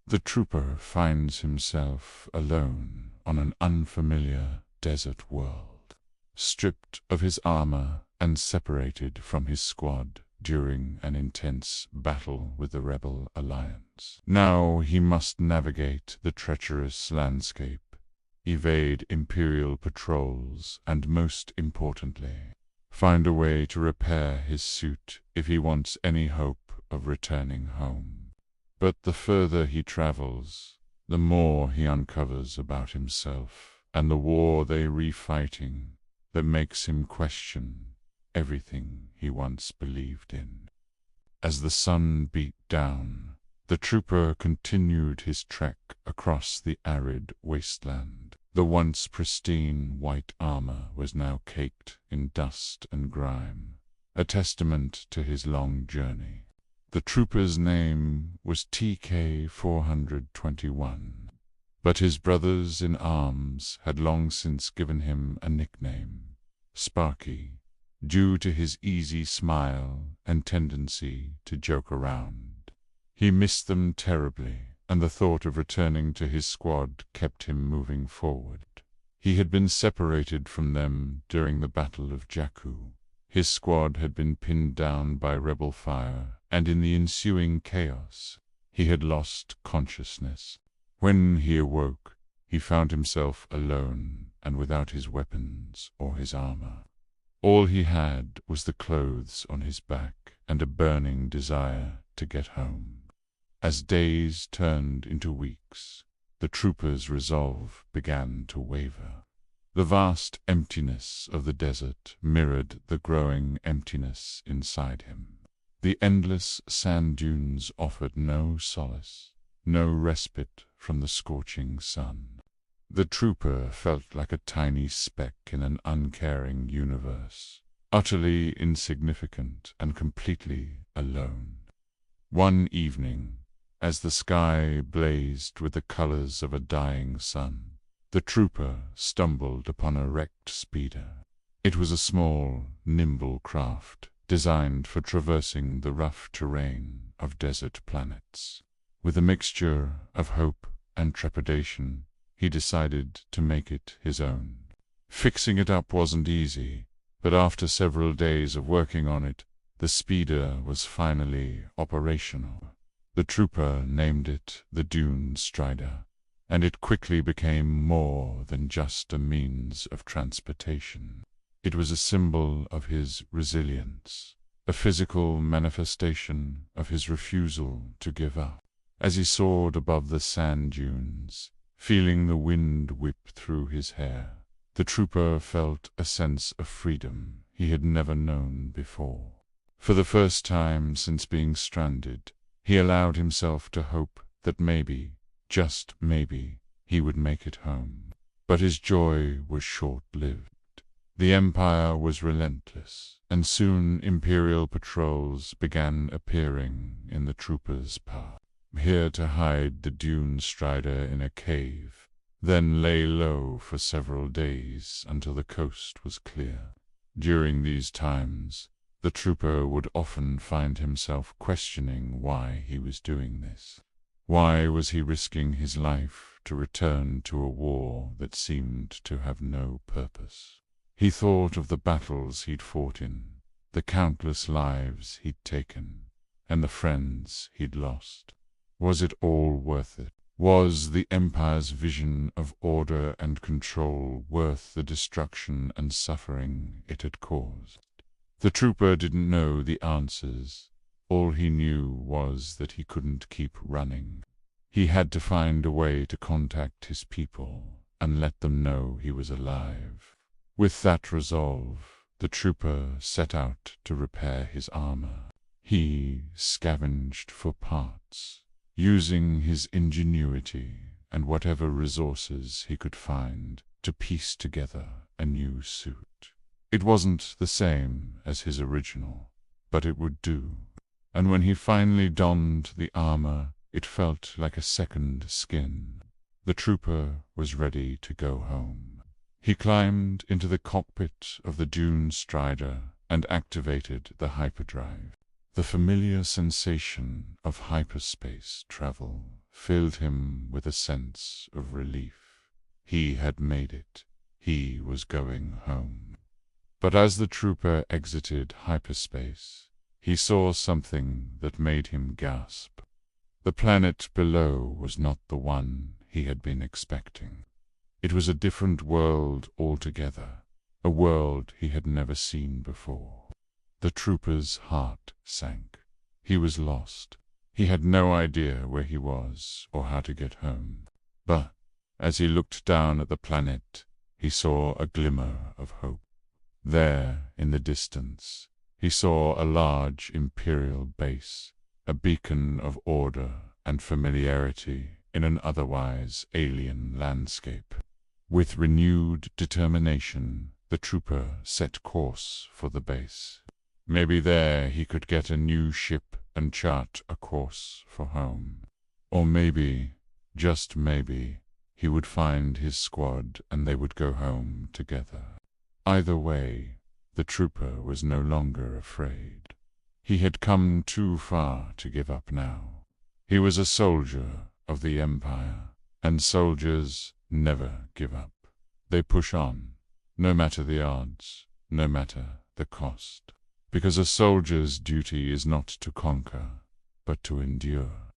The trooper finds himself alone on an unfamiliar desert world, stripped of his armor and separated from his squad during an intense battle with the Rebel Alliance. Now he must navigate the treacherous landscape, evade Imperial patrols, and most importantly, find a way to repair his suit if he wants any hope of returning home. But the further he travels, the more he uncovers about himself and the war they're refighting that makes him question everything he once believed in. As the sun beat down, the trooper continued his trek across the arid wasteland. The once pristine white armor was now caked in dust and grime, a testament to his long journey. The trooper's name was TK-421, but his brothers in arms had long since given him a nickname, Sparky, due to his easy smile and tendency to joke around. He missed them terribly, and the thought of returning to his squad kept him moving forward. He had been separated from them during the Battle of Jakku. His squad had been pinned down by rebel fire, and in the ensuing chaos, he had lost consciousness. When he awoke, he found himself alone and without his weapons or his armor. All he had was the clothes on his back and a burning desire to get home. As days turned into weeks, the trooper's resolve began to waver. The vast emptiness of the desert mirrored the growing emptiness inside him. The endless sand dunes offered no solace, no respite from the scorching sun. The trooper felt like a tiny speck in an uncaring universe, utterly insignificant and completely alone. One evening, as the sky blazed with the colors of a dying sun, the trooper stumbled upon a wrecked speeder. It was a small, nimble craft, designed for traversing the rough terrain of desert planets. With a mixture of hope and trepidation, he decided to make it his own. Fixing it up wasn't easy, but after several days of working on it, the speeder was finally operational. The trooper named it the Dune Strider, and it quickly became more than just a means of transportation. It was a symbol of his resilience, a physical manifestation of his refusal to give up. As he soared above the sand dunes, feeling the wind whip through his hair, the trooper felt a sense of freedom he had never known before. For the first time since being stranded, he allowed himself to hope that maybe, just maybe, he would make it home. But his joy was short-lived. The Empire was relentless, and soon Imperial patrols began appearing in the trooper's path. Here to hide the Dune Strider in a cave, then lay low for several days until the coast was clear. During these times, the trooper would often find himself questioning why he was doing this. Why was he risking his life to return to a war that seemed to have no purpose? He thought of the battles he'd fought in, the countless lives he'd taken, and the friends he'd lost. Was it all worth it? Was the Empire's vision of order and control worth the destruction and suffering it had caused? The trooper didn't know the answers. All he knew was that he couldn't keep running. He had to find a way to contact his people and let them know he was alive. With that resolve, the trooper set out to repair his armor. He scavenged for parts, using his ingenuity and whatever resources he could find to piece together a new suit. It wasn't the same as his original, but it would do. And when he finally donned the armor, it felt like a second skin. The trooper was ready to go home. He climbed into the cockpit of the Dune Strider and activated the hyperdrive. The familiar sensation of hyperspace travel filled him with a sense of relief. He had made it. He was going home. But as the trooper exited hyperspace, he saw something that made him gasp. The planet below was not the one he had been expecting. It was a different world altogether, a world he had never seen before. The trooper's heart sank. He was lost. He had no idea where he was or how to get home. But as he looked down at the planet, he saw a glimmer of hope. There, in the distance, he saw a large imperial base, a beacon of order and familiarity in an otherwise alien landscape. With renewed determination, the trooper set course for the base. Maybe there he could get a new ship and chart a course for home. Or maybe, just maybe, he would find his squad and they would go home together. Either way, the trooper was no longer afraid. He had come too far to give up now. He was a soldier of the Empire, and soldiers never give up. They push on, no matter the odds, no matter the cost. Because a soldier's duty is not to conquer, but to endure.